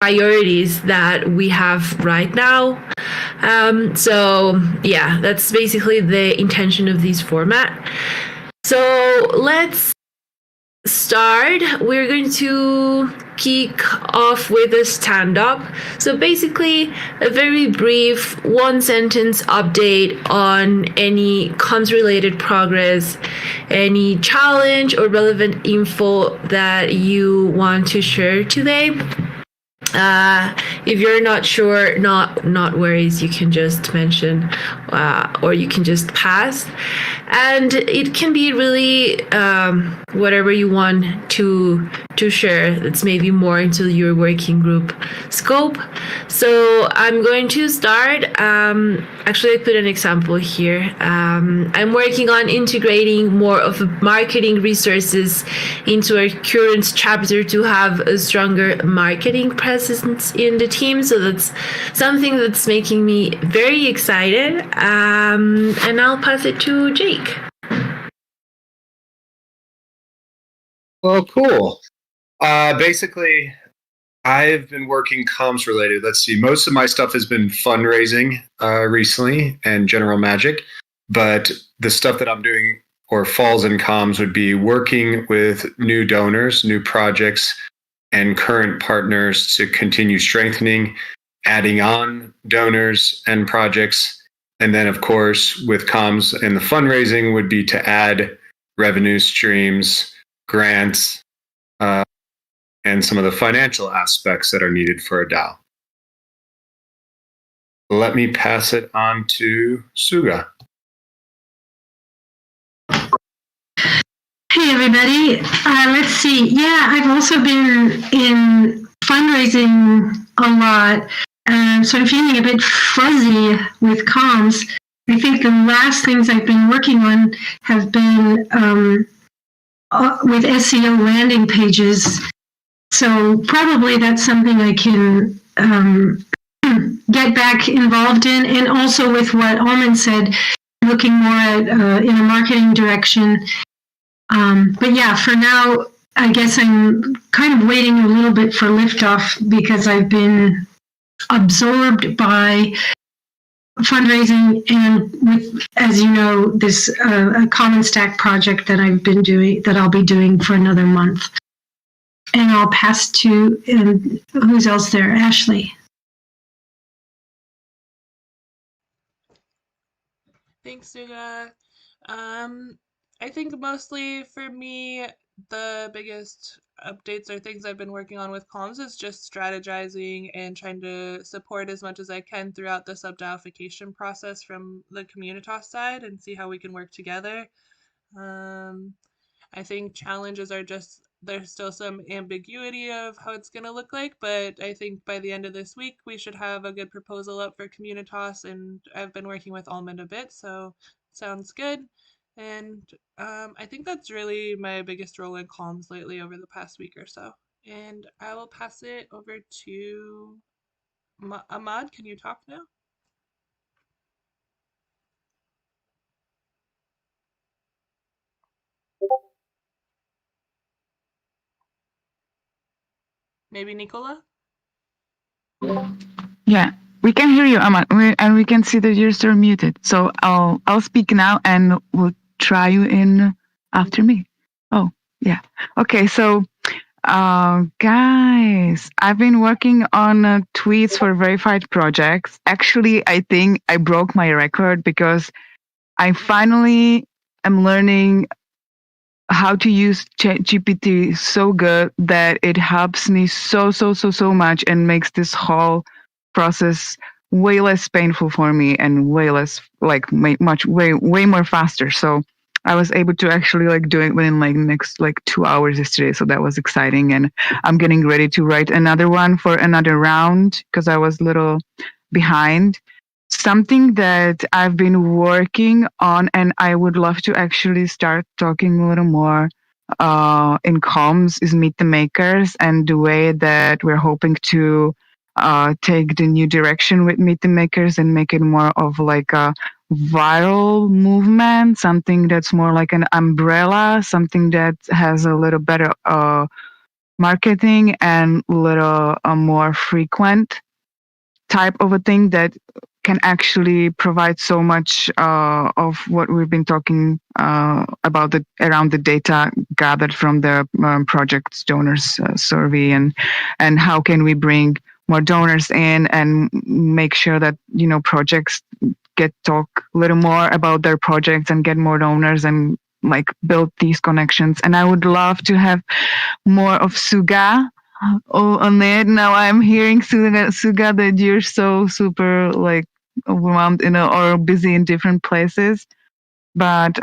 priorities that we have right now. So yeah, that's basically the intention of this format. So let's start. We're going to kick off with a stand-up. So basically, a very brief one-sentence update on any comms-related progress, any challenge or relevant info that you want to share today. If you're not sure, not worries. You can just mention, or you can just pass, and it can be really whatever you want to share. That's maybe more into your working group scope. So I'm going to start. Actually, I put an example here. I'm working on integrating more of marketing resources into our current chapter to have a stronger marketing presence in the team. So that's something that's making me very excited. And I'll pass it to Jake. Well, cool. Basically, I've been working comms related. Let's see. Most of my stuff has been fundraising recently and general magic. But the stuff that I'm doing or falls in comms would be working with new donors, new projects, and current partners to continue strengthening, adding on donors and projects. And then, of course, with comms and the fundraising would be to add revenue streams, grants, and some of the financial aspects that are needed for a DAO. Let me pass it on to Suga. Hey, everybody. Let's see. Yeah, I've also been in fundraising a lot. So I'm feeling a bit fuzzy with comms. I think the last things I've been working on have been with SEO landing pages. So probably that's something I can get back involved in. And also with what Almond said, looking more at in a marketing direction. But yeah, for now, I guess I'm kind of waiting a little bit for liftoff because I've been absorbed by fundraising and with, as you know, this a Common Stack project that I'll be doing for another month. And I'll pass to, and who's else there? Ashley. Thanks, Suga. I think mostly for me, the biggest updates or things I've been working on with comms is just strategizing and trying to support as much as I can throughout the sub-DAOification process from the Communitas side and see how we can work together. I think challenges are just, there's still some ambiguity of how it's going to look like, but I think by the end of this week, we should have a good proposal up for Communitas, and I've been working with Almond a bit, so sounds good. And I think that's really my biggest role in comms lately over the past week or so. And I will pass it over to Ahmad. Can you talk now? Maybe Nicola? Yeah, we can hear you, Ahmad, and we can see that you're still muted. So I'll speak now, and we'll try you in after me. Oh, yeah. Okay, so guys, I've been working on tweets for verified projects. Actually, I think I broke my record because I finally am learning how to use ChatGPT so good that it helps me so much and makes this whole process way less painful for me and way less way more faster. So I was able to actually do it within next 2 hours yesterday. So that was exciting, and I'm getting ready to write another one for another round because I was a little behind. Something that I've been working on, and I would love to actually start talking a little more in comms, is Meet the Makers, and the way that we're hoping to take the new direction with Meet the Makers and make it more of a viral movement, something that's more like an umbrella, something that has a little better marketing and little more frequent type of a thing that can actually provide so much of what we've been talking about around the data gathered from the project's donors survey, and how can we bring more donors in and make sure that projects get talk a little more about their projects and get more donors and like build these connections. And I would love to have more of Suga on it. Now I'm hearing Suga that you're so super like overwhelmed or busy in different places, but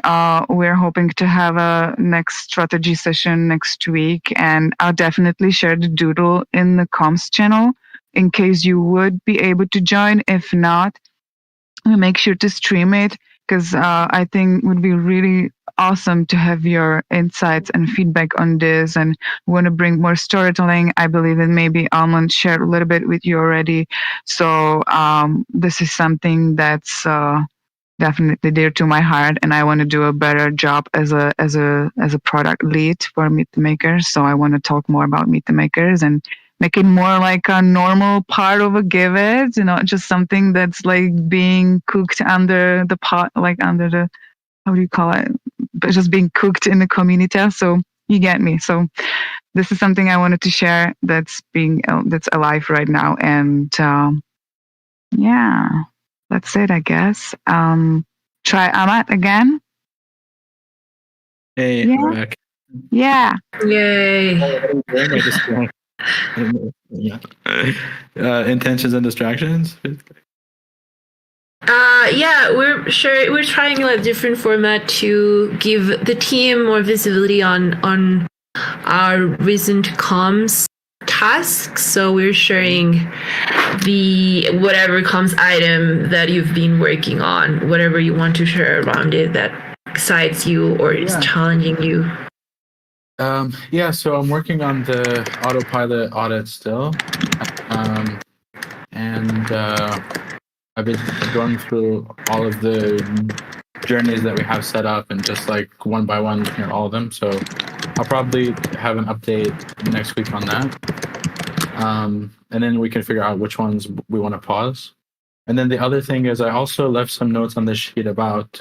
we're hoping to have a next strategy session next week, and I'll definitely share the doodle in the comms channel in case you would be able to join. If not, we make sure to stream it, because I think it would be really awesome to have your insights and feedback on this, and want to bring more storytelling. I believe that maybe Almond shared a little bit with you already. So this is something that's definitely dear to my heart, and I want to do a better job as a product lead for Meet the Makers. So I want to talk more about Meet the Makers and make it more like a normal part of a Giveth, not just something that's like being cooked under the pot, like under the, how do you call it? But just being cooked in the community. So you get me. So this is something I wanted to share that's alive right now. And yeah, that's it, I guess. Try Amat again. Hey, Yeah. I'm back. Yeah. Yay. Intentions and distractions. Yeah, we're trying a different format to give the team more visibility on our recent comms tasks. So we're sharing the whatever comms item that you've been working on, whatever you want to share around it that excites you or is challenging you. So I'm working on the autopilot audit still, and I've been going through all of the journeys that we have set up and just like one by one looking at all of them. So I'll probably have an update next week on that, and then we can figure out which ones we want to pause. And then the other thing is I also left some notes on this sheet about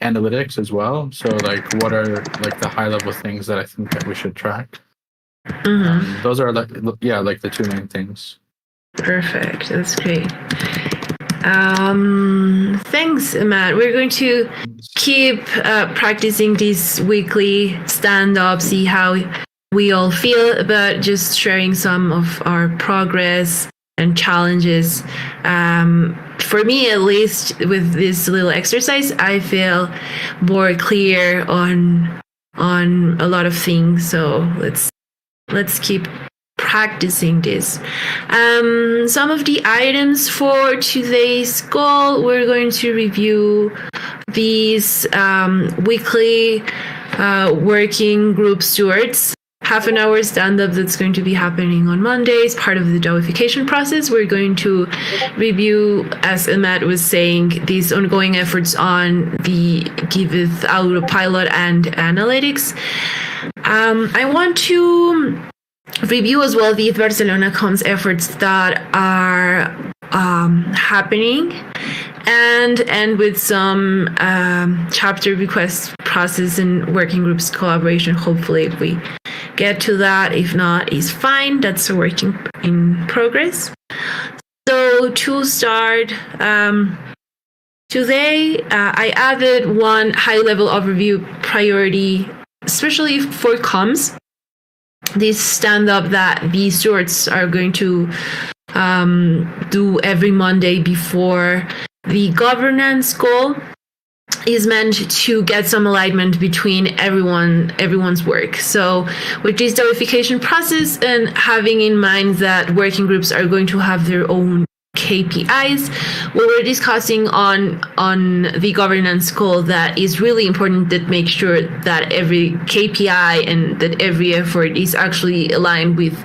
analytics as well. So like what are like the high level things that I think that we should track. Those are like the two main things. Perfect. That's great. Thanks, Matt. We're going to keep practicing these weekly stand-ups, see how we all feel about just sharing some of our progress and challenges. For me, at least, with this little exercise, I feel more clear on a lot of things. So let's keep practicing this. Some of the items for today's goal, we're going to review these weekly working group stewards. Half an hour stand-up that's going to be happening on Mondays, part of the Dowification process. We're going to review, as Matt was saying, these ongoing efforts on the Giveth autopilot and analytics. I want to review as well the Barcelona Comms efforts that are happening, and end with some chapter request process and working groups collaboration. Hopefully, if we get to that, if not, is fine. That's a work in progress. So to start, today I added one high-level overview priority, especially for comms. This stand-up that these stewards are going to do every Monday before the governance goal is meant to get some alignment between everyone's work. So with this Dowification process and having in mind that working groups are going to have their own KPIs, we were discussing on the governance goal that is really important that make sure that every KPI and that every effort is actually aligned with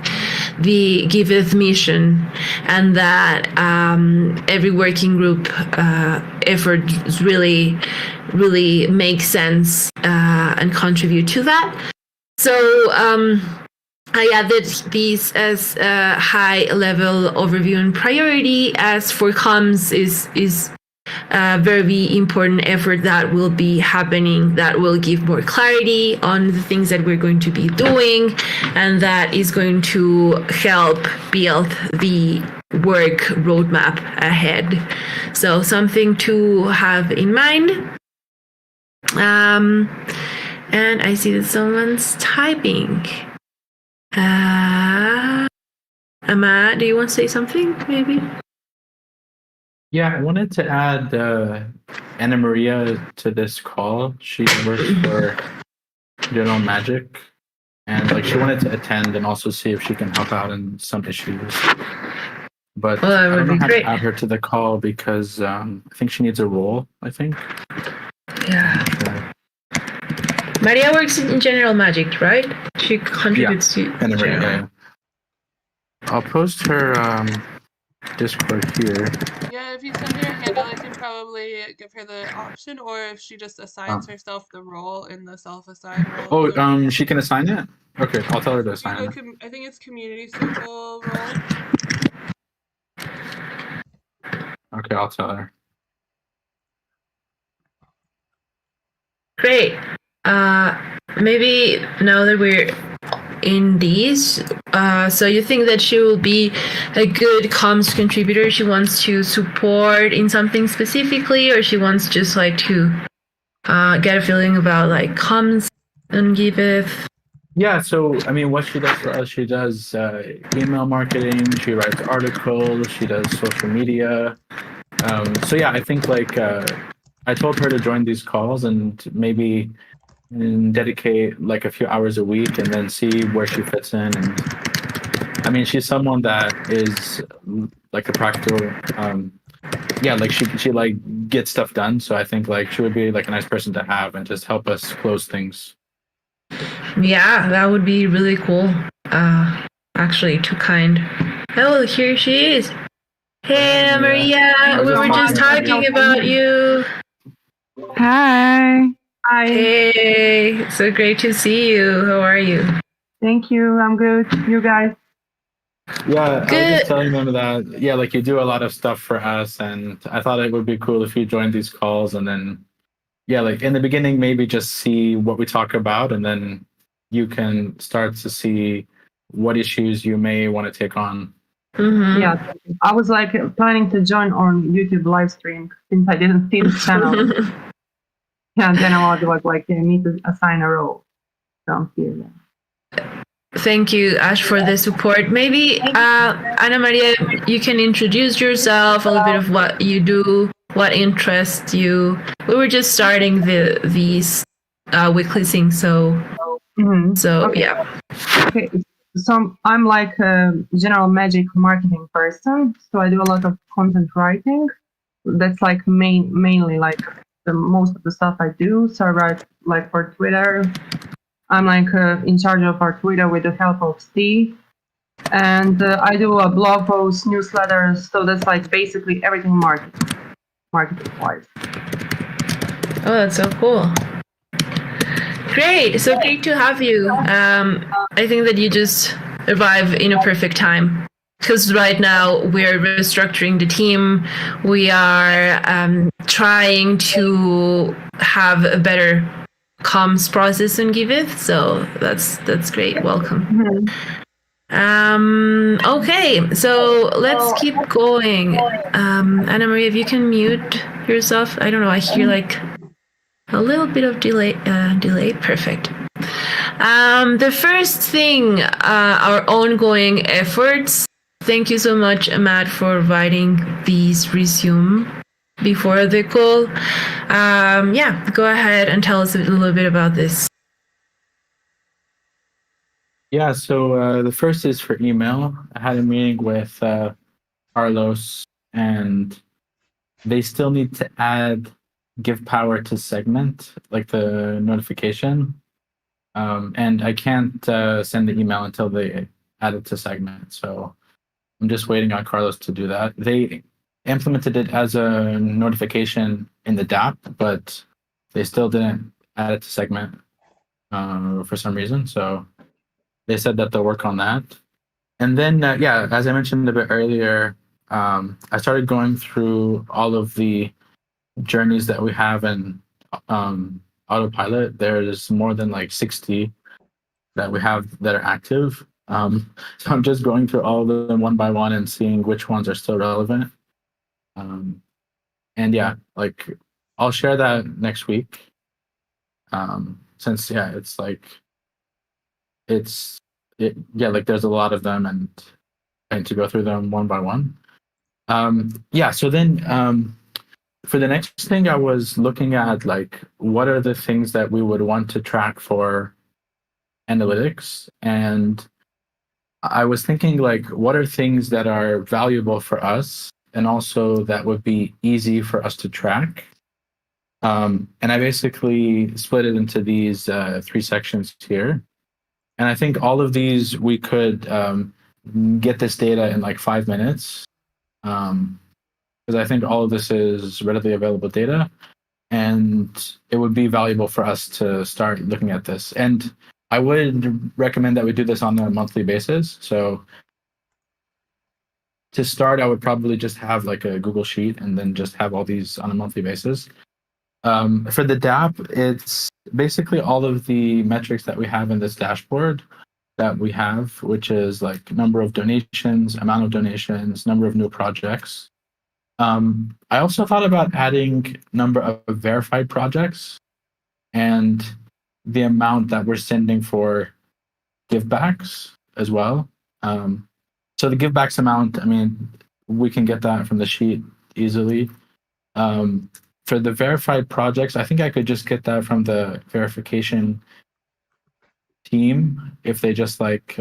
the Giveth mission, and that every working group effort really make sense and contribute to that. So I added these as a high-level overview and priority. As for comms, is a very important effort that will be happening, that will give more clarity on the things that we're going to be doing, and that is going to help build the work roadmap ahead. So something to have in mind. And I see that someone's typing. Amma, do you want to say something, maybe? Yeah, I wanted to add Anna Maria to this call. She works for General Magic, and like she wanted to attend and also see if she can help out in some issues. But I don't know how to add her to the call because I think she needs a role. I think. Yeah. Maria works in General Magic, right? She contributes to Anna Maria. Yeah. I'll post her Discord here. Yeah, if you send her a handle, I can probably give her the option, or if she just assigns herself the role in the self-assigned role. Oh, she can assign it? Okay, I'll tell her to assign it. I think it's community circle role. Okay, I'll tell her. Great. Maybe now that we're in these, so you think that she will be a good comms contributor? She wants to support in something specifically, or she wants just like to get a feeling about like comms and Giveth? Yeah, so I mean, what she does for us, she does email marketing, she writes articles, she does social media. So yeah, I think like I told her to join these calls and maybe dedicate like a few hours a week and then see where she fits in. And I mean, she's someone that is like a practical, like she like gets stuff done. So I think like she would be like a nice person to have and just help us close things. Yeah, that would be really cool. Actually, too kind. Oh, here she is. Hey, Maria, we were just talking about you. Hi. Hi. Hey, so great to see you. How are you? Thank you. I'm good. You guys? Yeah, Good. I was just telling them that, yeah, like you do a lot of stuff for us, and I thought it would be cool if you joined these calls and then, yeah, like in the beginning, maybe just see what we talk about, and then you can start to see what issues you may want to take on. Mm-hmm. Yeah, I was like planning to join on YouTube live stream since I didn't see the channel. Yeah, then I was like, you need to assign a role. So I'm here. Thank you, Ash, for the support. Maybe, Ana Maria, you can introduce yourself, a little bit of what you do, what interests you. We were just starting these weekly things, so Okay. Yeah. Okay, so I'm like a general magic marketing person. So I do a lot of content writing. That's like mainly like the most of the stuff I do. So I write like for Twitter. I'm like in charge of our Twitter with the help of Steve. And I do a blog post, newsletters. So that's like basically everything marketing-wise. Oh, that's so cool. Great. So great to have you. I think that you just arrive in a perfect time. Because right now we're restructuring the team. We are trying to have a better comms process in Giveth. So that's great. Welcome. Okay, so let's keep going. Ana Maria, if you can mute yourself. I don't know. I hear like a little bit of delay. Perfect. The first thing, our ongoing efforts. Thank you so much, Matt, for writing these resume before the call. Go ahead and tell us a little bit about this. Yeah, so the first is for email. I had a meeting with Carlos, and they still need to add give power to segment, like the notification. And I can't send the email until they add it to segment. So I'm just waiting on Carlos to do that. They implemented it as a notification in the DApp, but they still didn't add it to segment. for some reason. So they said that they'll work on that. And then, yeah, as I mentioned a bit earlier, I started going through all of the journeys that we have in autopilot. There's more than like 60 that we have that are active. So I'm just going through all of them one by one and seeing which ones are still relevant. And yeah, like I'll share that next week. Since yeah, it's like yeah, like there's a lot of them and I need to go through them one by one. Yeah, so then for the next thing, I was looking at like what are the things that we would want to track for analytics, and I was thinking like what are things that are valuable for us and also that would be easy for us to track. And I basically split it into these three sections here. And I think all of these we could get this data in like 5 minutes. Because I think all of this is readily available data and it would be valuable for us to start looking at this. And I would recommend that we do this on a monthly basis. So to start, I would probably just have like a Google Sheet and then just have all these on a monthly basis. For the DApp, it's basically all of the metrics that we have in this dashboard that we have, which is like number of donations, amount of donations, number of new projects. I also thought about adding number of verified projects and the amount that we're sending for givebacks as well. So the givebacks amount, I mean, we can get that from the sheet easily. For the verified projects, I think I could just get that from the verification team if they just like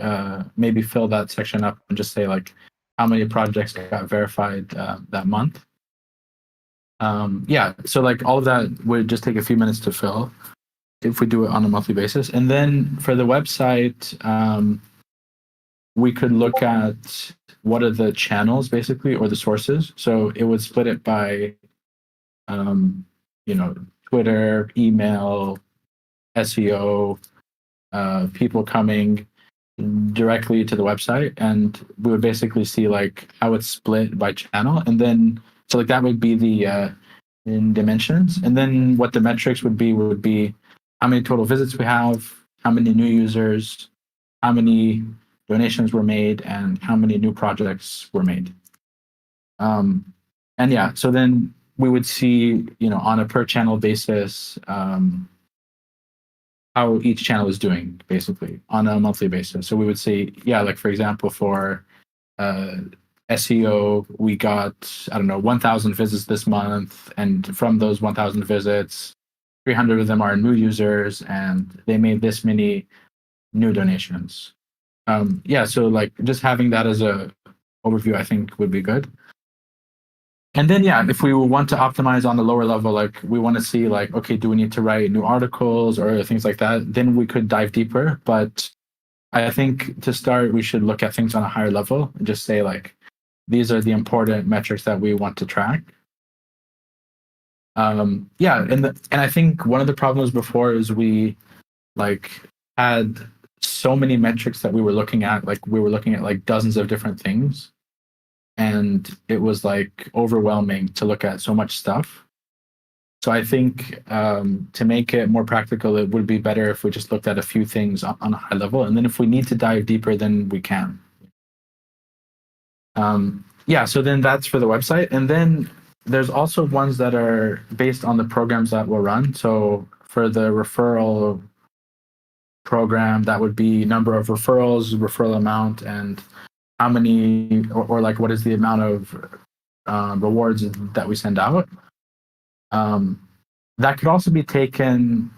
maybe fill that section up and just say like how many projects got verified that month. Yeah, so like all of that would just take a few minutes to fill if we do it on a monthly basis. And then for the website, we could look at what are the channels basically or the sources. So it would split it by Twitter, email, SEO, people coming directly to the website, and we would basically see like how it's split by channel, and then so like that would be the in dimensions, and then what the metrics would be how many total visits we have, how many new users, how many donations were made, and how many new projects were made. And yeah, so then we would see, on a per channel basis, how each channel is doing basically on a monthly basis. So we would say, yeah, like for example, for SEO, we got, 1,000 visits this month. And from those 1,000 visits, 300 of them are new users and they made this many new donations. Yeah, so like just having that as a overview, I think would be good. And then, yeah, if we want to optimize on the lower level, like we want to see like, okay, do we need to write new articles or things like that? Then we could dive deeper. But I think to start, we should look at things on a higher level and just say like, these are the important metrics that we want to track. Yeah, and I think one of the problems before is we like had so many metrics that we were looking at, like dozens of different things. And it was like overwhelming to look at so much stuff. So I think to make it more practical, it would be better if we just looked at a few things on a high level. And then if we need to dive deeper, then we can. Yeah, so then that's for the website. And then there's also ones that are based on the programs that will run. So for the referral program, that would be number of referrals, referral amount, and how many or like what is the amount of rewards that we send out. That could also be taken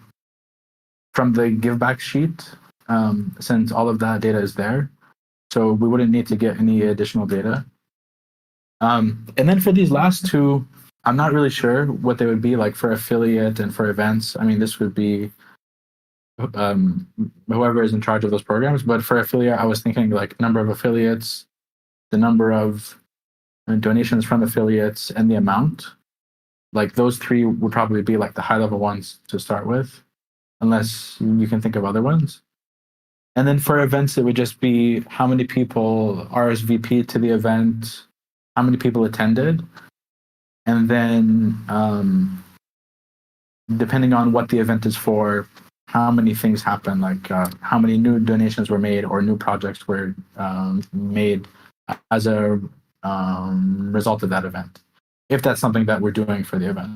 from the giveback sheet, since all of that data is there. So we wouldn't need to get any additional data. And then for these last two, I'm not really sure what they would be like for affiliate and for events. I mean, this would be whoever is in charge of those programs. But for affiliate, I was thinking like number of affiliates, the number of donations from affiliates, and the amount. Like those three would probably be like the high level ones to start with. unless you can think of other ones. And then for events, it would just be how many people RSVP'd to the event, how many people attended, and then depending on what the event is for, how many things happen, like how many new donations were made or new projects were made as a result of that event, if that's something that we're doing for the event.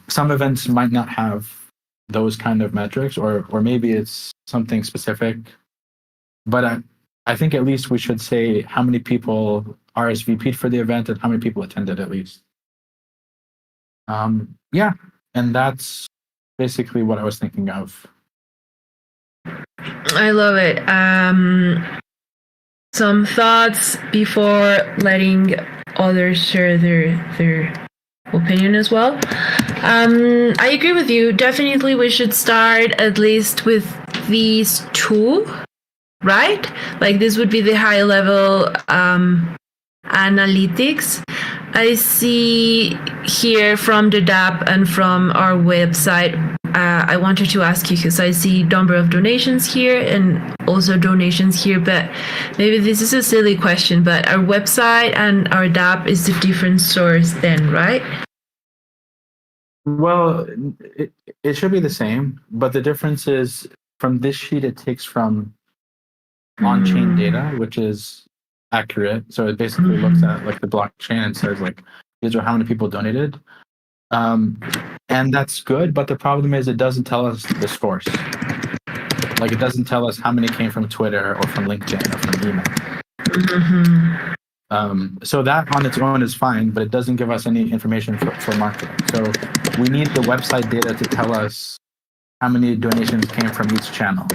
Some events might not have those kind of metrics, or maybe it's something specific. But I think at least we should say how many people RSVP'd for the event and how many people attended at least. Yeah, and that's basically what I was thinking of. I love it. Some thoughts before letting others share their opinion as well. I agree with you. Definitely, we should start at least with these two, right? Like this would be the high level analytics. I see here from the DApp and from our website. I wanted to ask you because I see number of donations here and also donations here, but maybe this is a silly question, but our website and our DApp is a different source then, right? Well, it should be the same, but the difference is from this sheet, it takes from on-chain data, which is accurate. So it basically looks at like the blockchain and says like, these are how many people donated. And that's good, but the problem is it doesn't tell us the source. Like it doesn't tell us how many came from Twitter or from LinkedIn or from email. So that on its own is fine, but it doesn't give us any information for marketing. So we need the website data to tell us how many donations came from each channel.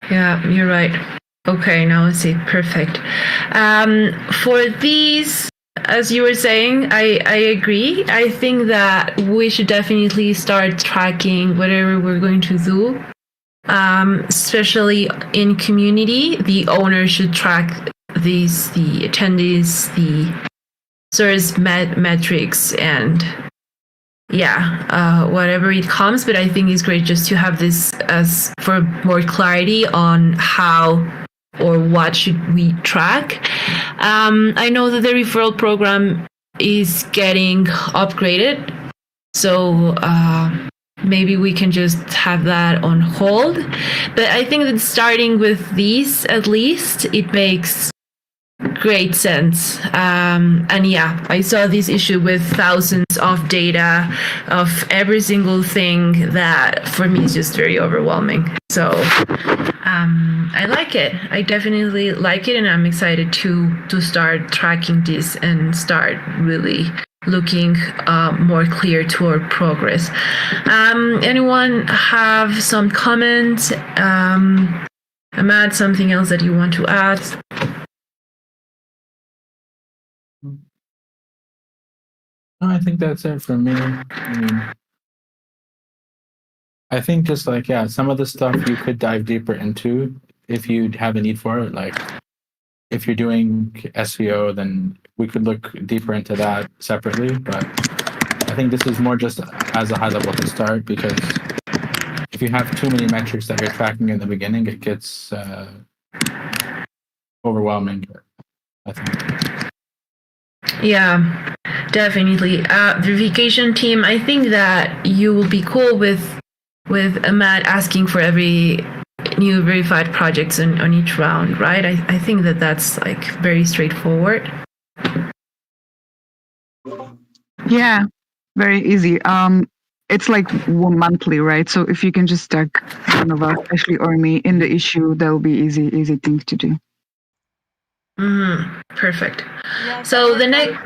Yeah, you're right. Okay, now I see. Perfect. For these, as you were saying, I agree. I think that we should definitely start tracking whatever we're going to do. Especially in community, the owner should track these, the attendees, the source metrics, and whatever it comes. But I think it's great just to have this as for more clarity on how or what should we track. I know that the referral program is getting upgraded, so maybe we can just have that on hold. But I think that starting with these, at least, it makes great sense. And yeah, I saw this issue with thousands of data of every single thing that for me is just very overwhelming. So I like it. I definitely like it, and I'm excited to start tracking this and start really looking more clear to our progress. Anyone have some comments? Ahmad, something else that you want to add? No, I think that's it for me. I think just like, some of the stuff you could dive deeper into if you have a need for it. Like if you're doing SEO, then we could look deeper into that separately. But I think this is more just as a high level to start, because if you have too many metrics that you're tracking in the beginning, it gets overwhelming, I think. Yeah, definitely. Verification team, I think that you will be cool with Ahmad asking for every new verified projects on each round, right? I think that that's like very straightforward. Yeah, very easy. It's like monthly, right? So if you can just tag one of us, Ashley or me, in the issue, that'll be easy thing to do. Perfect. Yeah, So the next,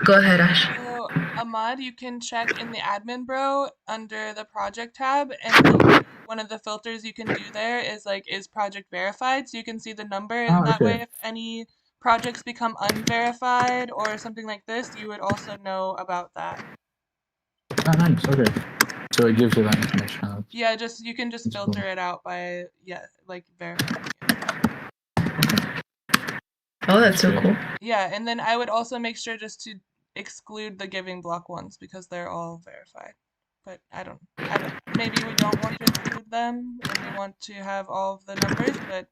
go ahead, Ash. So, Ahmad, you can check in the admin bro under the project tab, and like, one of the filters you can do there is like, is project verified? So you can see the number, and that way if any projects become unverified or something like this, you would also know about that. Oh, nice. Okay. So it gives you that information. Yeah, you can just filter it out by like verifying it. Oh, that's so cool. Yeah, and then I would also make sure just to exclude the giving block ones because they're all verified. But I don't, maybe we don't want to exclude them and we want to have all of the numbers, but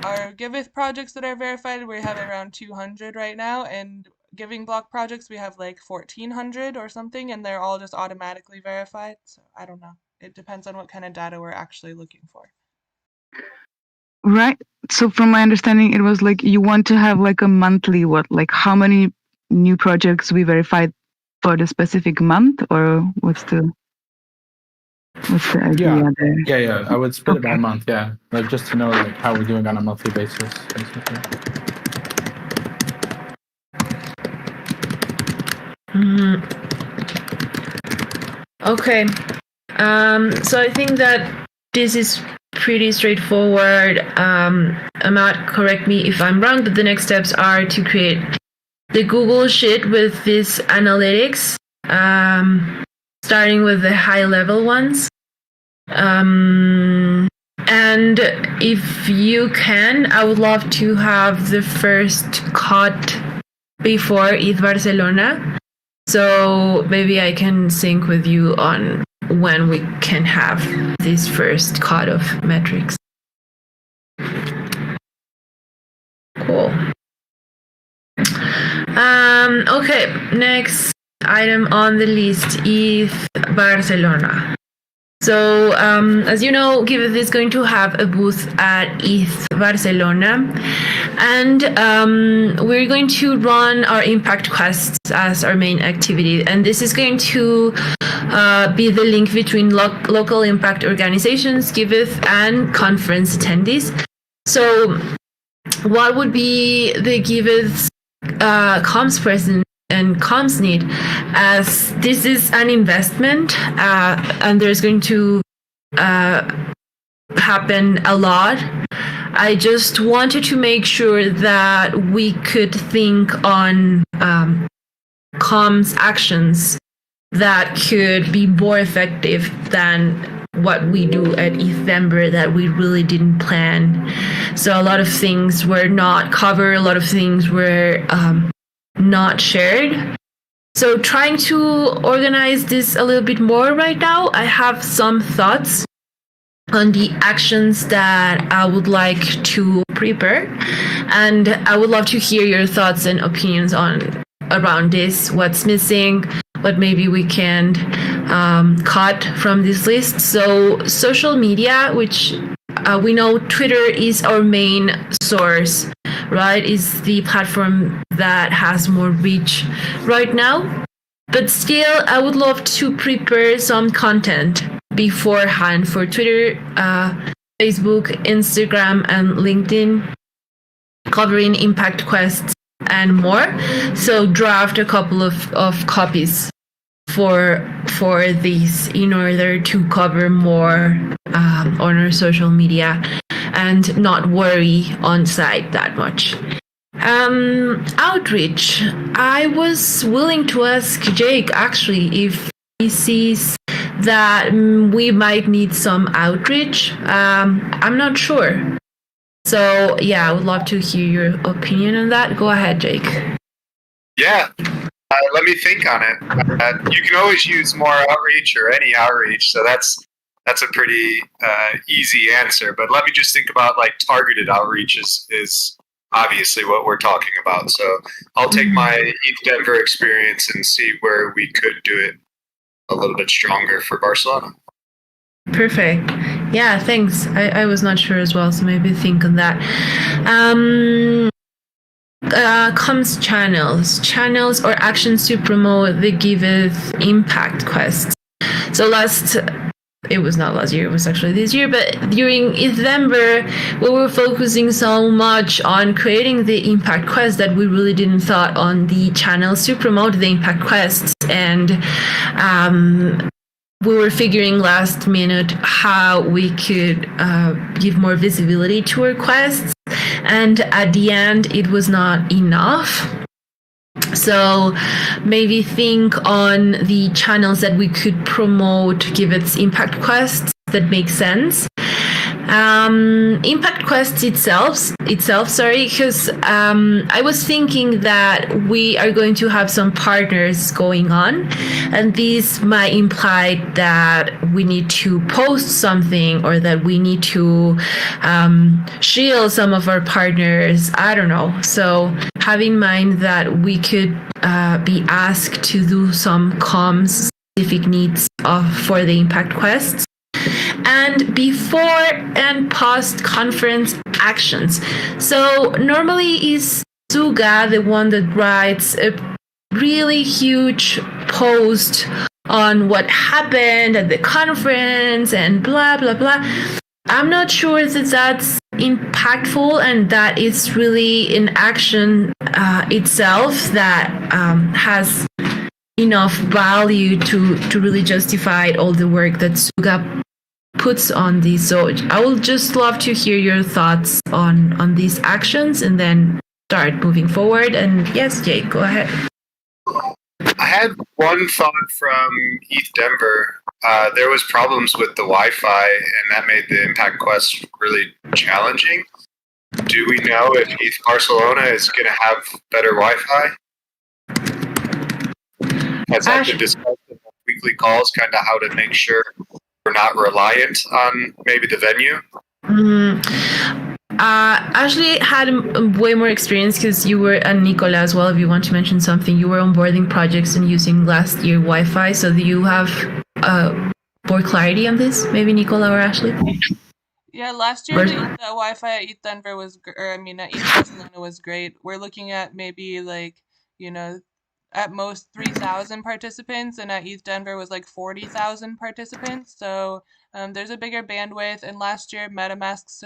our Giveth projects that are verified, we have around 200 right now, and giving block projects, we have like 1,400 or something, and they're all just automatically verified. So I don't know. It depends on what kind of data we're actually looking for. Right. So from my understanding, it was like you want to have like a monthly like how many new projects we verified for the specific month, or what's the idea there? Yeah. I would split it by month. Yeah, like just to know like how we're doing on a monthly basis, basically. Okay. So I think that this is pretty straightforward. Amat, correct me if I'm wrong, but the next steps are to create the Google Sheet with these analytics, starting with the high level ones. And if you can, I would love to have the first cut before ETH Barcelona. So maybe I can sync with you on when we can have this first cut of metrics. Cool. Okay, next item on the list, ETH Barcelona. So, as you know, Giveth is going to have a booth at ETH Barcelona, and we're going to run our impact quests as our main activity, and this is going to be the link between local impact organizations, Giveth, and conference attendees. So, what would be the Giveth's comms presence and comms need, as this is an investment and there's going to happen a lot. I just wanted to make sure that we could think on comms actions that could be more effective than what we do at Ethember that we really didn't plan. So a lot of things were not covered, a lot of things were not shared. So trying to organize this a little bit more right now. I have some thoughts on the actions that I would like to prepare, and I would love to hear your thoughts and opinions on around this, what's missing, what maybe we can cut from this list. So social media, which we know Twitter is our main source, right? Is the platform that has more reach right now. But still, I would love to prepare some content beforehand for Twitter, Facebook, Instagram, and LinkedIn, covering impact quests and more. So draft a couple of copies for these in order to cover more on our social media and not worry on site that much. Outreach. I was willing to ask Jake actually if he sees that we might need some outreach. I'm not sure. So yeah, I would love to hear your opinion on that. Go ahead, Jake. Yeah. Let me think on it. You can always use more outreach or any outreach, so that's a pretty easy answer. But let me just think about like targeted outreach is obviously what we're talking about. So I'll take my ETH Denver experience and see where we could do it a little bit stronger for Barcelona. Perfect. Yeah, thanks. I was not sure as well, so maybe think on that. Comms channels or actions to promote the Giveth impact quest. So it was not last year, it was actually this year, but during Ethember, we were focusing so much on creating the impact quest that we really didn't thought on the channels to promote the impact quests. And we were figuring last minute how we could give more visibility to our quests. And at the end, it was not enough. So maybe think on the channels that we could promote Giveth's impact quests that make sense. Impact Quest itself, sorry, because I was thinking that we are going to have some partners going on, and this might imply that we need to post something or that we need to shield some of our partners. I don't know. So have in mind that we could be asked to do some comms specific needs for the Impact Quests. And before and post conference actions. So normally is Suga the one that writes a really huge post on what happened at the conference and blah, blah, blah. I'm not sure that that's impactful and that it's really an action itself that has enough value to really justify all the work that Suga puts on these. So I would just love to hear your thoughts on these actions and then start moving forward. And yes, Jake, go ahead. I had one thought from ETH Denver. There was problems with the Wi-Fi, and that made the Impact Quest really challenging. Do we know if ETH Barcelona is going to have better Wi-Fi? Has that been discussed in weekly calls, kind of how to make sure we're not reliant on maybe the venue? Ashley had way more experience because you were, and Nicola as well, if you want to mention something, you were onboarding projects and using last year Wi-Fi. So do you have more clarity on this? Maybe Nicola or Ashley? Yeah, last year the Wi-Fi at ETH Denver was, at ETH Barcelona was great. We're looking at maybe at most 3,000 participants, and at ETH Denver was 40,000 participants. So there's a bigger bandwidth. And last year, MetaMask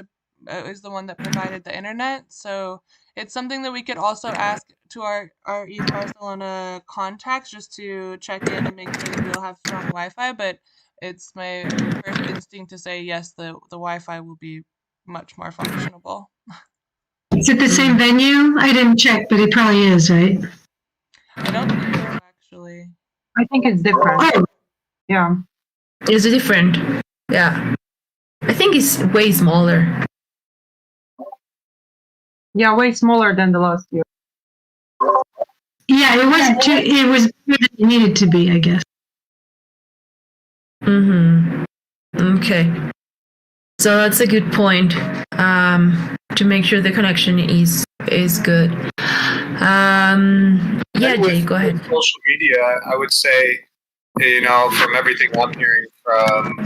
is the one that provided the internet. So it's something that we could also ask to our ETH Barcelona contacts just to check in and make sure that we'll have strong Wi-Fi. But it's my first instinct to say yes, the Wi-Fi will be much more functionable. Is it the same venue? I didn't check, but it probably is, right? I don't think so, actually. I think it's different. Oh, Yeah. It's different. Yeah. I think it's way smaller. Yeah, way smaller than the last year. yeah, it was bigger than it needed to be, I guess. Okay. So that's a good point. To make sure the connection is good. Yeah, Jay, go ahead. Social media, I would say, from everything I'm hearing from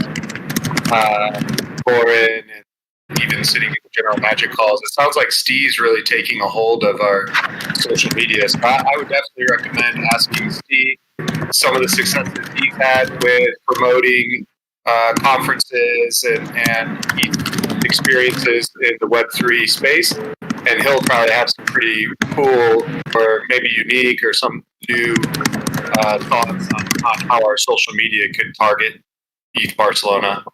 Corin and even sitting in the general magic calls, it sounds like Steve's really taking a hold of our social media. So I would definitely recommend asking Steve some of the successes he's had with promoting conferences and experiences in the Web3 space. And he'll probably have some pretty cool or maybe unique or some new thoughts on how our social media could target ETH Barcelona.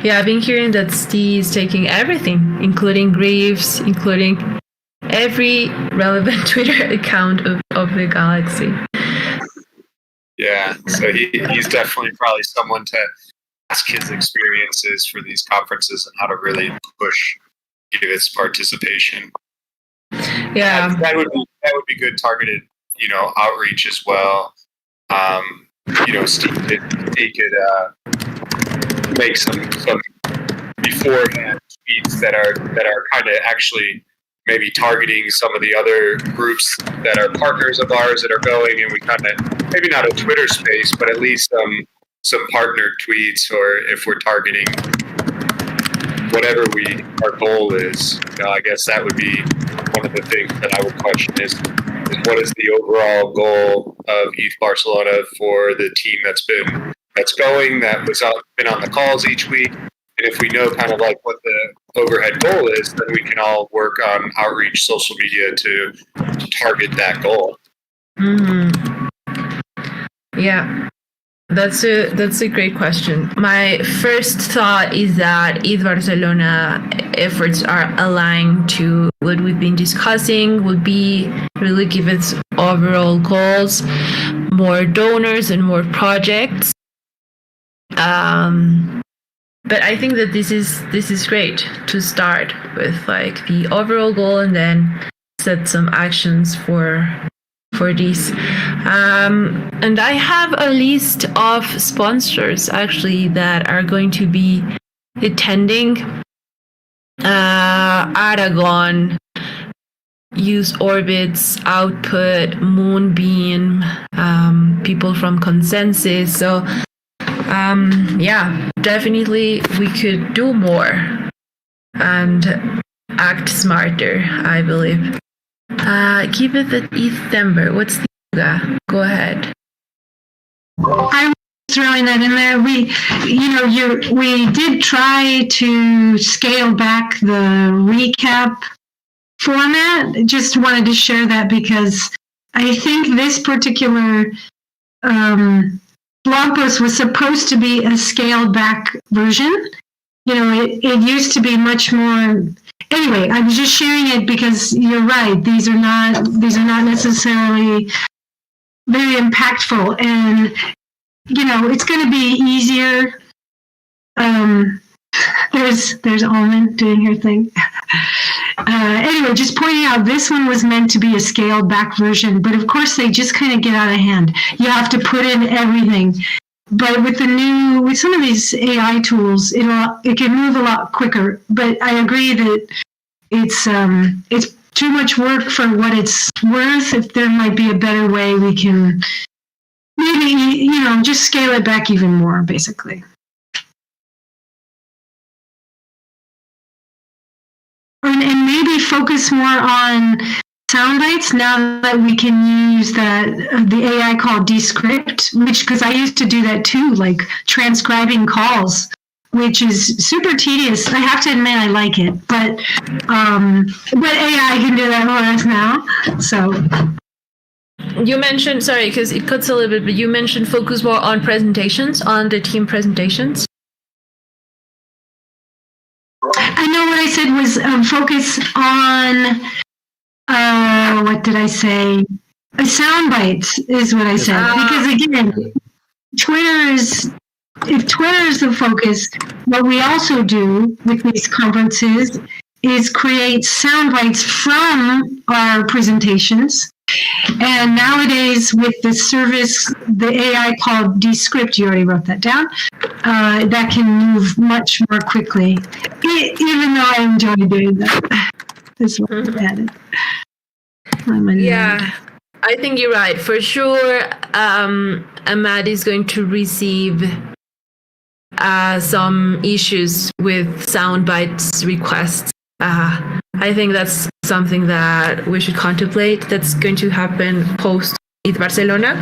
Yeah, I've been hearing that Steve's taking everything, including Greaves, including every relevant Twitter account of the galaxy. Yeah, so he's definitely probably someone to ask his experiences for these conferences and how to really push Giveth's participation. Yeah, that would be good targeted, outreach as well. Steve could make some beforehand tweets that are kind of actually maybe targeting some of the other groups that are partners of ours that are going, and we kind of maybe not a Twitter space, but at least some partnered tweets, or if we're targeting whatever our goal is. I guess that would be one of the things that I would question is what is the overall goal of ETH Barcelona for the team that's going, that was been on the calls each week. And if we know kind of like what the overhead goal is, then we can all work on outreach, social media to target that goal. Yeah, That's a great question. My first thought is that ETH Barcelona efforts are aligned to what we've been discussing, would be really give its overall goals, more donors and more projects. But I think that this is great to start with, like the overall goal, and then set some actions for these. And I have a list of sponsors actually that are going to be attending. Aragon, Use Orbits, Output, Moonbeam, people from Consensus. So yeah, definitely we could do more and act smarter, I believe. Giveth at December. What's the yoga? Go ahead. I'm throwing that in there. We did try to scale back the recap format. Just wanted to share that because I think this particular blog post was supposed to be a scaled back version. It used to be much more. Anyway, I was just sharing it because you're right. These are not necessarily very impactful, and it's going to be easier. There's Almond doing her thing. Anyway, just pointing out, this one was meant to be a scaled back version, but of course they just kind of get out of hand. You have to put in everything. But with some of these AI tools, it can move a lot quicker. But I agree that it's too much work for what it's worth. If there might be a better way, we can maybe just scale it back even more, basically. And maybe focus more on sound bites now that we can use the AI called Descript, because I used to do that too, like transcribing calls, which is super tedious. I have to admit I like it, but AI can do that for us now. So you mentioned, sorry, because it cuts a little bit, but you mentioned focus more on presentations, on the team presentations. I know what I said was focus on, what did I say? Sound bites is what I said. Because again, if Twitter is the focus, what we also do with these conferences is create sound bites from our presentations. And nowadays, with the service, the AI called Descript, you already wrote that down, that can move much more quickly, even though I enjoy doing that. That's what I added. Yeah, I think you're right. For sure, Ahmad is going to receive some issues with sound bites requests. I think that's something that we should contemplate. That's going to happen post ETH Barcelona.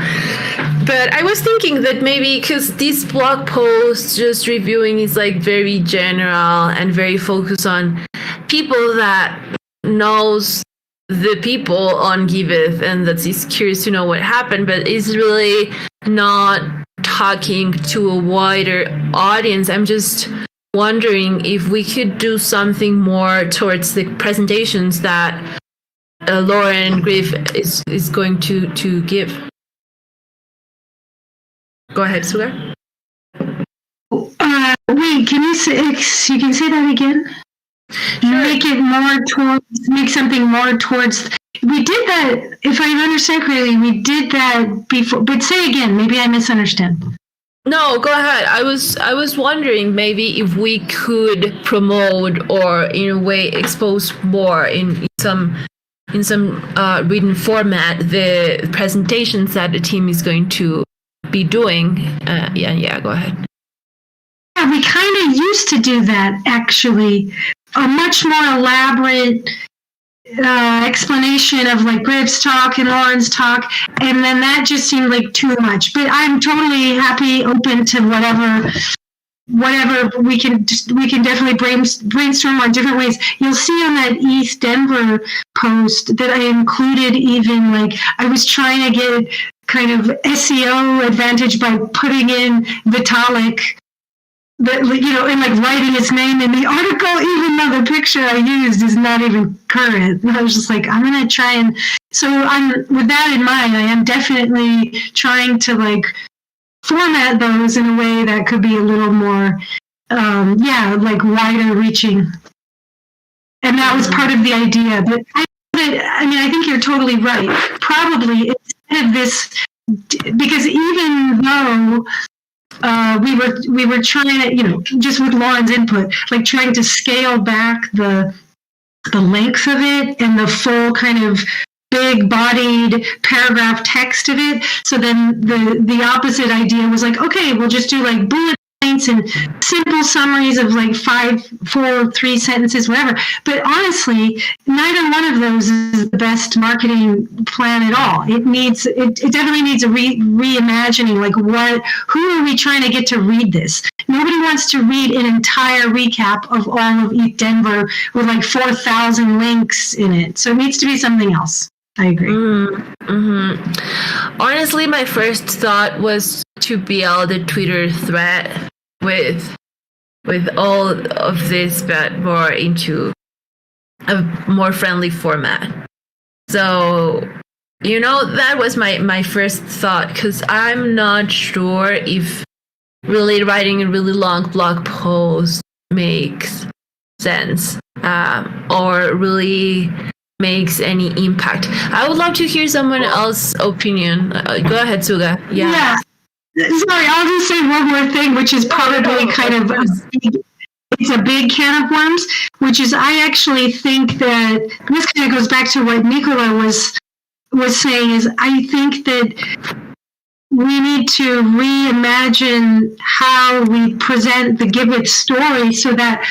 But I was thinking that maybe because this blog post just reviewing is like very general and very focused on people that knows the people on Giveth and that is curious to know what happened, but is really not talking to a wider audience. I'm just wondering if we could do something more towards the presentations that Lauren Griff is going to give. Go ahead, Sugar. Wait, can you say that again? Sure. Make something more towards. We did that, if I understand correctly, we did that before, but say again, maybe I misunderstand. No, go ahead. I was wondering maybe if we could promote or in a way expose more in some written format the presentations that the team is going to be doing. Yeah, go ahead. Yeah, we kind of used to do that, actually. A much more elaborate explanation of like Griff's talk and Lauren's talk, and then that just seemed like too much. But I'm totally happy, open to whatever we can definitely brainstorm on different ways. You'll see on that East Denver post that I included even like I was trying to get kind of SEO advantage by putting in Vitalik, that, you know, and like writing his name in the article, even though the picture I used is not even current. And I was just like, I'm going to try and, so I'm, with that in mind, I am definitely trying to like format those in a way that could be a little more, like wider reaching. And that was part of the idea. But I think you're totally right. Probably instead of this, because even though we were trying to, you know, just with Lauren's input, like trying to scale back the length of it and the full kind of big bodied paragraph text of it. So then the opposite idea was like, okay, we'll just do like bullet points and simple summaries of like 5, 4, 3 sentences, whatever. But honestly, neither one of those is the best marketing plan at all. It definitely needs a reimagining. Like, who are we trying to get to read this? Nobody wants to read an entire recap of all of Eat Denver with like 4,000 links in it. So it needs to be something else. I agree. Mm-hmm. Honestly, my first thought was to build a Twitter thread with all of this, but more into a more friendly format. So, you know, that was my first thought, because I'm not sure if really writing a really long blog post makes sense or really makes any impact. I would love to hear someone else's opinion. Go ahead, Suga. Yeah. Sorry, I'll just say one more thing, which is probably kind of it's a big can of worms, which is I actually think that this kind of goes back to what Nicola was saying, is I think that we need to reimagine how we present the Giveth story so that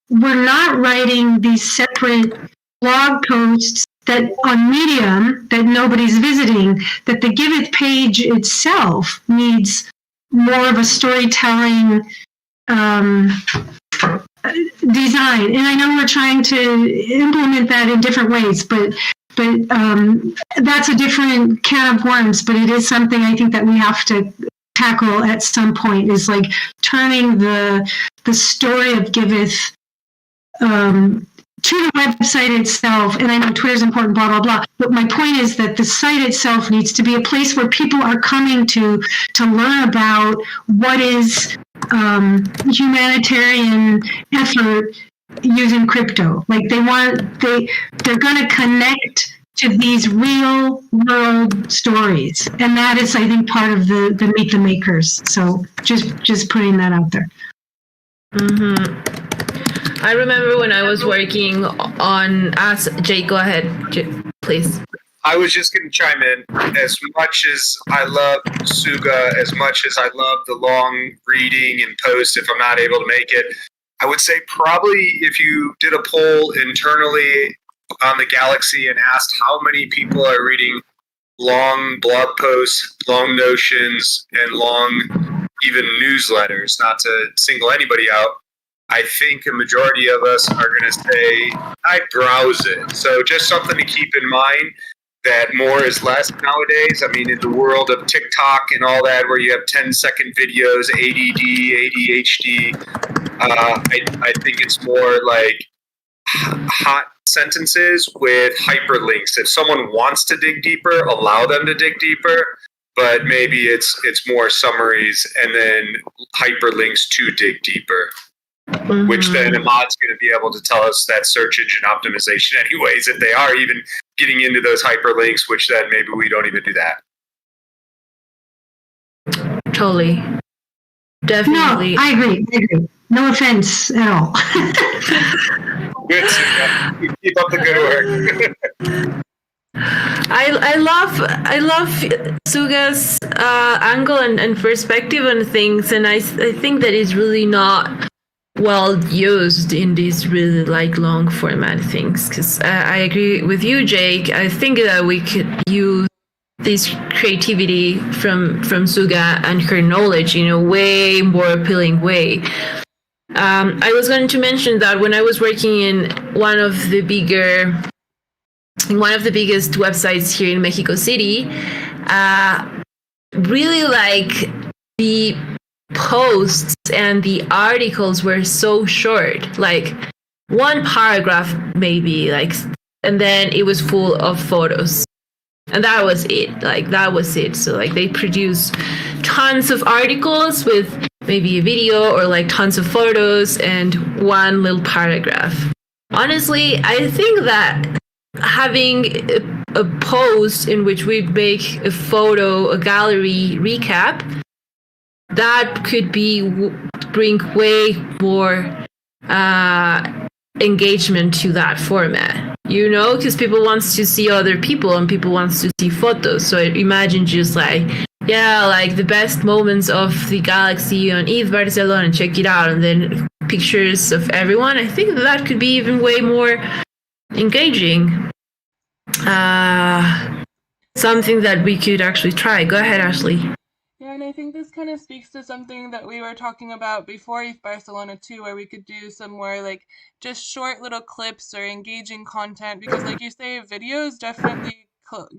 we're not writing these separate blog posts that on Medium that nobody's visiting, that the Giveth page itself needs more of a storytelling design. And I know we're trying to implement that in different ways, but that's a different can of worms, but it is something I think that we have to tackle at some point, is like turning the story of Giveth to the website itself. And I know Twitter's important, blah, blah, blah. But my point is that the site itself needs to be a place where people are coming to learn about what is humanitarian effort using crypto. Like they're going to connect to these real world stories. And that is, I think, part of the Meet the Makers. So just putting that out there. Mm-hmm. I remember when I was working on Jake, go ahead, please. I was just going to chime in. As much as I love Suga, as much as I love the long reading and post, if I'm not able to make it, I would say probably if you did a poll internally on the Galaxy and asked how many people are reading long blog posts, long notions, and long even newsletters, not to single anybody out, I think a majority of us are going to say, I browse it. So just something to keep in mind, that more is less nowadays. I mean, in the world of TikTok and all that, where you have 10-second videos, ADD, ADHD, I think it's more like hot sentences with hyperlinks. If someone wants to dig deeper, allow them to dig deeper, but maybe it's more summaries and then hyperlinks to dig deeper. Mm-hmm. Which then Ahmad's going to be able to tell us that search engine optimization anyways, if they are even getting into those hyperlinks, which then maybe we don't even do that. Totally. Definitely. No, I agree. No offense at all. Good. Keep up the good work. I love Suga's angle and perspective on things, and I think that is really not well used in these really like long format things, because I agree with you, Jake. I think that we could use this creativity from Suga and her knowledge in a way more appealing way. I was going to mention that when I was working in one of the biggest websites here in Mexico City, really like the posts and the articles were so short, like one paragraph maybe, like, and then it was full of photos. And that was it. Like, that was it. So, like, they produce tons of articles with maybe a video or like tons of photos and one little paragraph. Honestly, I think that having a post in which we make a photo, a gallery recap, that could bring way more engagement to that format, you know, because people wants to see other people and people wants to see photos. So imagine just like, yeah, like the best moments of the galaxy on ETH Barcelona, check it out, and then pictures of everyone. I think that could be even way more engaging. Something that we could actually try. Go ahead, Ashley. Yeah, and I think this kind of speaks to something that we were talking about before ETH Barcelona too, where we could do some more like just short little clips or engaging content, because like you say, videos definitely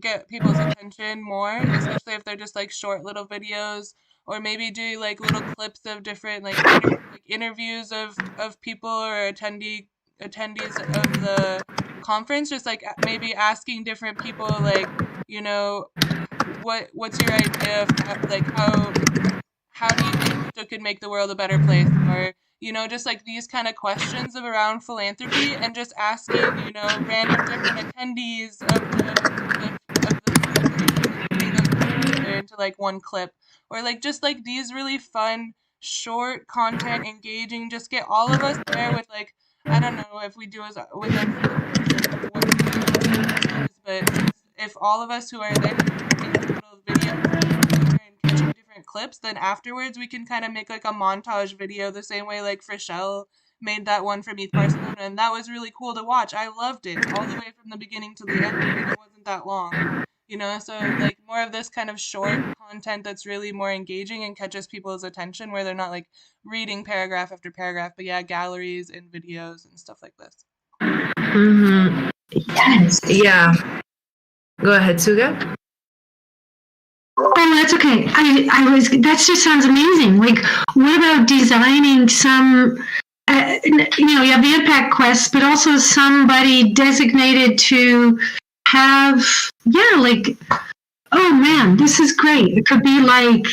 get people's attention more, especially if they're just like short little videos, or maybe do like little clips of different like interviews of people or attendees of the conference, just like maybe asking different people like, you know, what's your idea of how do you think it could make the world a better place, or you know, just like these kind of questions of around philanthropy, and just asking, you know, random different attendees into like one clip, or like just like these really fun short content, engaging, just get all of us there with like, I don't know if we do as with but if all of us who are there little videos and catching different clips, then afterwards we can kind of make like a montage video the same way like Frischel made that one from ETH Barcelona, and that was really cool to watch. I loved it all the way from the beginning to the end, and it wasn't that long, you know. So like more of this kind of short content that's really more engaging and catches people's attention, where they're not like reading paragraph after paragraph, but yeah, galleries and videos and stuff like this. Mm-hmm. Yes. Yeah. Go ahead, Suga. Oh, that's okay. That just sounds amazing. Like, what about designing some, you know, you have the impact quests, but also somebody designated to have, yeah, like, oh man, this is great. It could be like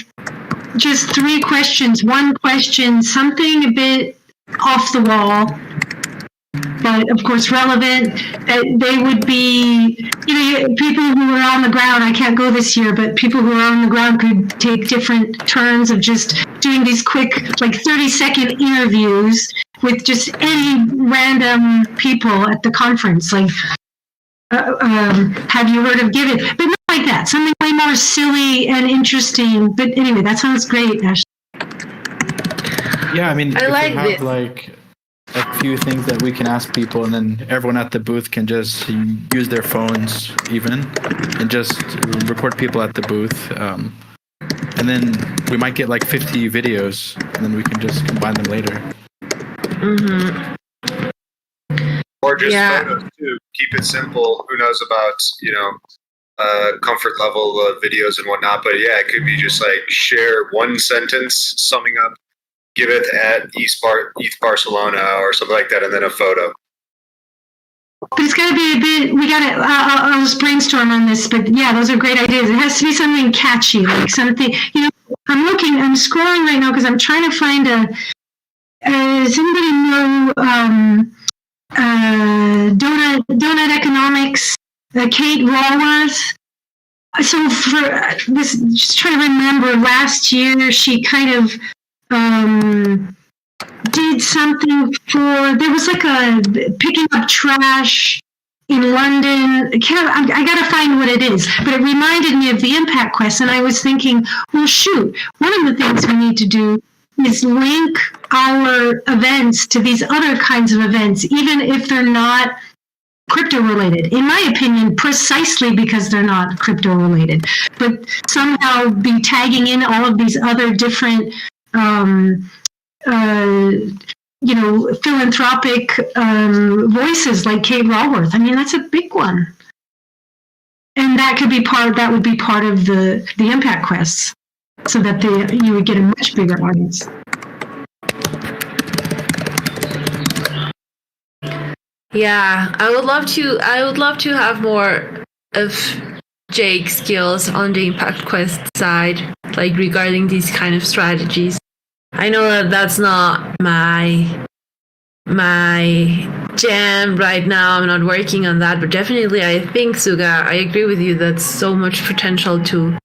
just 3 questions, 1 question, something a bit off the wall, but of course relevant. They would be, you know, people who are on the ground. I can't go this year, but people who are on the ground could take different turns of just doing these quick, like 30-second interviews with just any random people at the conference. Like, have you heard of Giveth? But not like that. Something way more silly and interesting. But anyway, that sounds great, Ashley. Yeah, I mean, I if like we have this. like a few things that we can ask people, and then everyone at the booth can just use their phones even and just record people at the booth. And then we might get like 50 videos, and then we can just combine them later. Mm-hmm. Or just photos too. Keep it simple. Who knows about, you know, comfort level of videos and whatnot. But yeah, it could be just like share one sentence summing up Giveth at ETH Barcelona or something like that, and then a photo. But it's got to be a bit, we got to, I'll just brainstorm on this, but yeah, those are great ideas. It has to be something catchy, like something, you know, I'm scrolling right now because I'm trying to find does anybody know Donut Economics, Kate Raworth? So for this, just trying to remember, last year she kind of did something for, there was like a picking up trash in London. I gotta find what it is, but it reminded me of the Impact Quest, and I was thinking, well, shoot, one of the things we need to do is link our events to these other kinds of events, even if they're not crypto related. In my opinion, precisely because they're not crypto related, but somehow be tagging in all of these other different you know, philanthropic voices like Kate Raworth. I mean, that's a big one. And that would be part of the impact quests, so that you would get a much bigger audience. Yeah, I would love to have more of Jake's skills on the impact quest side, like regarding these kind of strategies. I know that that's not my jam right now. I'm not working on that, but definitely I think, Suga, I agree with you. That's so much potential to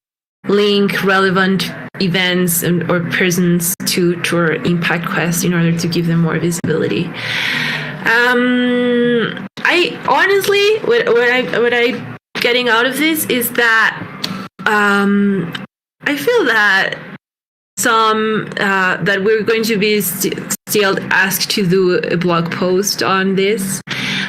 link relevant events or persons to our impact quest in order to give them more visibility. I honestly, what I getting out of this is that I feel that that we're going to be still asked to do a blog post on this,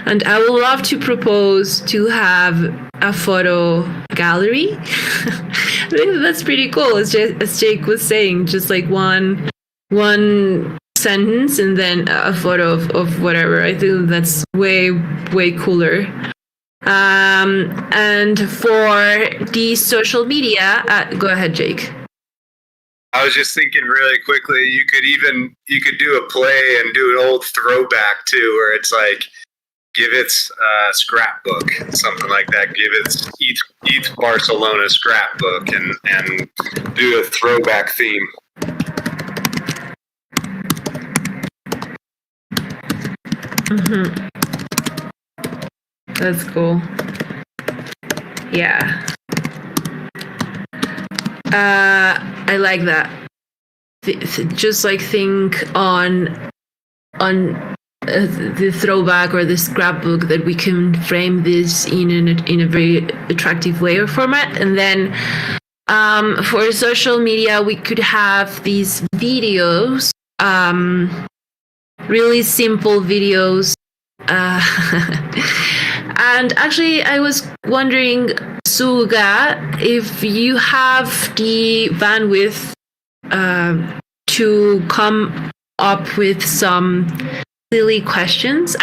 and I would love to propose to have a photo gallery. I think that's pretty cool. As Jake was saying, just like one sentence and then a photo of whatever. I think that's way cooler. And for the social media, go ahead, Jake. I was just thinking really quickly, you could do a play and do an old throwback too, where it's like Giveth's scrapbook, something like that. Giveth's Eats Barcelona scrapbook, and do a throwback theme. Mm-hmm. That's cool. Yeah. I like that. Just like think on the throwback or the scrapbook, that we can frame this in a very attractive way or format, and then for social media we could have these videos, really simple videos. And actually, I was wondering, Suga, if you have the bandwidth to come up with some silly questions.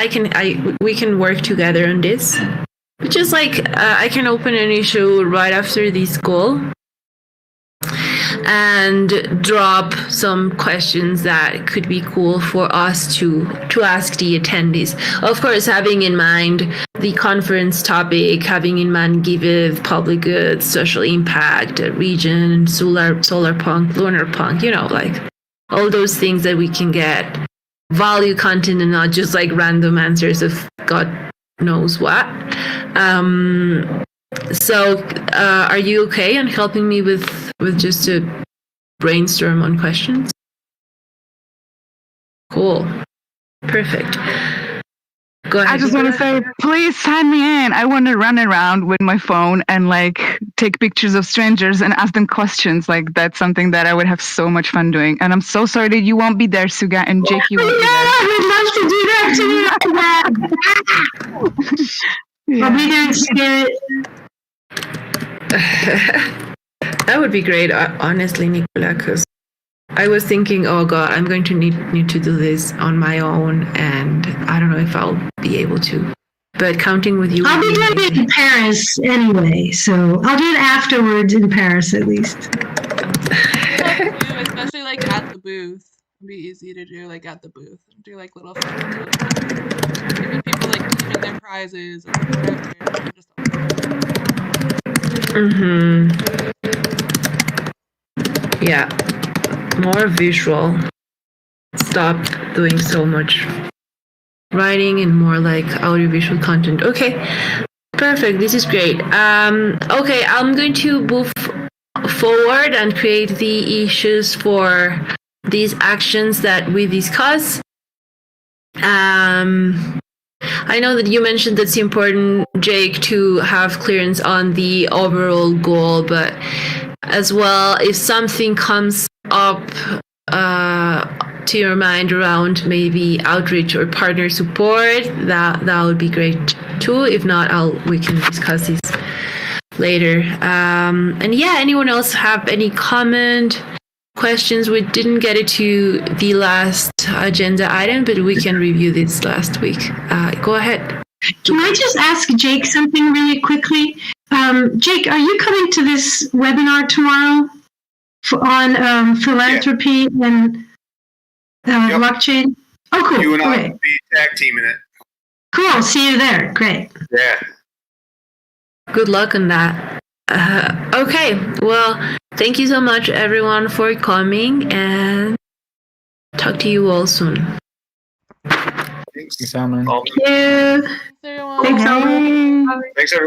We can work together on this. Just like I can open an issue right after this call and drop some questions that could be cool for us to ask the attendees. Of course, having in mind the conference topic, having in mind Giveth, public goods, social impact, region, solar punk, lunar punk, like all those things that we can get value content and not just like random answers of God knows what. So are you okay on helping me with just a brainstorm on questions? Cool. Perfect. Go ahead. I just want to say, please sign me in. I want to run around with my phone and take pictures of strangers and ask them questions. That's something that I would have so much fun doing. And I'm so sorry that you won't be there, Suga, and Jake, you won't be there. I would love to do that too. Yeah. I'll be there in spirit. That would be great, honestly, Nicola, because I was thinking, oh God, I'm going to need to do this on my own, and I don't know if I'll be able to. But counting with you. I'll be doing it in Paris anyway, so I'll do it afterwards in Paris at least. Especially at the booth. It'd be easy to do at the booth. Do little things. Giving people even their prizes. Yeah. More visual. Stop doing so much writing and more audiovisual content. Okay. Perfect. This is great. Okay, I'm going to move forward and create the issues for these actions that we discuss. I know that you mentioned that it's important, Jake, to have clearance on the overall goal, but as well, if something comes up to your mind around maybe outreach or partner support, that would be great too. If not, we can discuss this later. And yeah, anyone else have any comment? Questions? We didn't get it to the last agenda item, but we can review this last week. Go ahead. Can I just ask Jake something really quickly? Jake, are you coming to this webinar tomorrow on philanthropy and blockchain? Oh, cool. You and I Okay. will be tag teaming it. Cool. See you there. Great. Yeah. Good luck on that. Okay, well, thank you so much, everyone, for coming, and talk to you all soon. Thanks. Salmon. Thank you. Thanks, everyone. Thanks, Owen. Thanks, everyone.